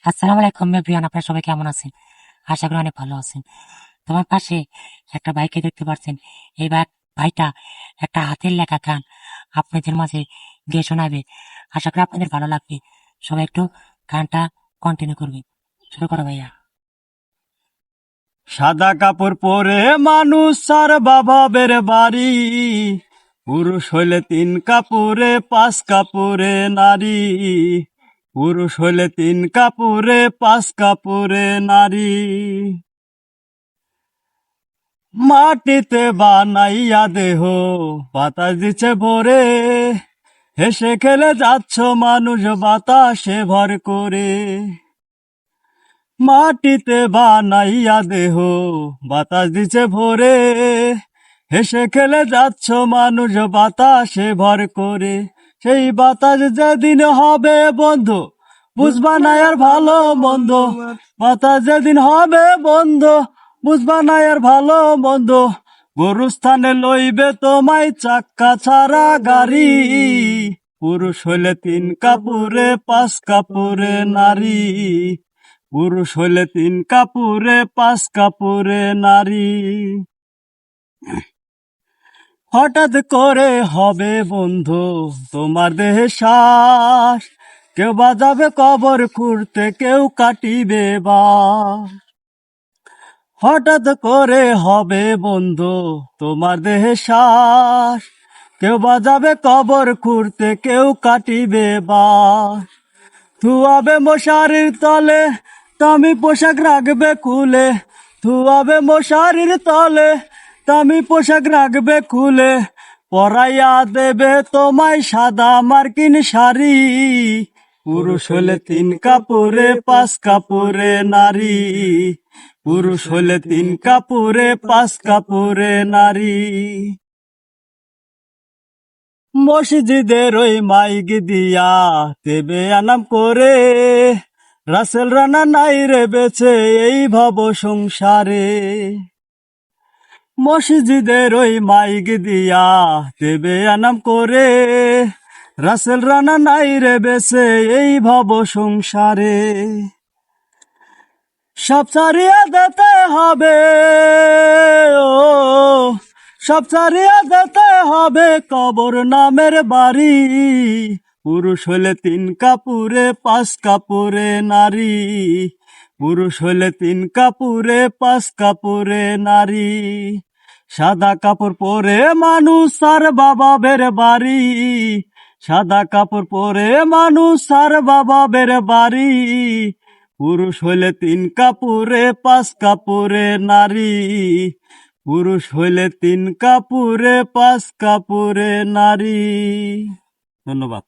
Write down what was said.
আসসালামু আলাইকুম এভরিওয়ান, আপনারা সবাই কেমন আছেন? আশা করি অনেক ভালো আছেন। তোমার পাশে একটা বাইকে দেখতে পাচ্ছেন। এই ভাইটা একটা হাতের লেখা গান আপনাদের মাঝে গিয়ে শোনাবে। আশা করি আপনাদের ভালো লাগবে। সবাই একটু গানটা কন্টিনিউ করবে। শুরু করো ভাইয়া। সাদা কাপড় পরে মানুষ আর বাবাবের বাড়ি, পুরুষ হইলে 3 কাপড়ে 5 কাপড়ে নারী, পুরুষ হইলে 3 কাপড়ে 5 কাপড়ে নারী। মাটিতে বানাইয়া দেহ বাতাস দিচ্ছে ভরে, হেসে খেলে যাচ্ছ মানুষ বাতাসে ভর করে। মাটিতে বানাইয়া দেহ বাতাস দিছে ভরে, হেসে খেলে যাচ্ছ মানুষ বাতাসে ভর করে। সেই বাতাস যেদিন হবে বন্ধ, বুঝবা না আর ভালো মন্দ। বাতাস যেদিন হবে বন্ধ, বুঝবা না আর ভালো মন্দ। গরুস্থানে লইবে তোমায় চাক্কা ছাড়া গাড়ি, পুরুষ হইলে 3 কাপড়ে 5 কাপড়ে নারী, পুরুষ হইলে 3 কাপড়ে 5 কাপড়ে নারী। হঠাৎ করে হবে বন্ধু তোমার দেহে শ্বাস, কেউ বাজাবে কবর খুঁড়তে কেউ কাটিবে বাঁশ। হঠাৎ করে হবে বন্ধু তোমার দেহে শ্বাস, কেউ বাজাবে কবর খুঁড়তে কেউ কাটিবে বাঁশ। ধুয়াবে মশারির তলে তামি পোশাক রাখবে খুলে, ধুয়াবে মশারির তলে তামি পোশাক রাখবে খুলে। পরাইয়া দেবে তোমায় সাদা মার্কিন শাড়ি, পুরুষ হলে 3 কাপড়ে 5 কাপড়ে নারী, পুরুষ হলে 3 কাপড়ে 5 কাপড়ে নারী। মসজিদের ওই মাইক দিয়া তেবে আনাম করে, রাসেল রানা নাই রে বেছে এই ভব সংসারে। মসজিদের ওই মাইক দিয়া তেবে আনাম করে, রাসেল রানা নাই রে বেছে এই ভব সংসারে। সব ছাড়িয়া যেতে হবে, ও সব ছাড়িয়া যেতে হবে কবর নামের বাড়ি, পুরুষ হইলে 3 কাপড়ে 5 কাপড়ে নারী, পুরুষ হইলে 3 কাপড়ে 5 কাপড়ে নারী। সাদা কাপড় পরে মানুষ আর বাবাবের বাড়ি, সাদা কাপড় পরে মানুষ আর বাবাবের বাড়ি, পুরুষ হইলে 3 কাপড়ে 5 কাপড়ে নারী, পুরুষ হইলে 3 কাপড়ে 5 কাপড়ে নারী। ধন্যবাদ।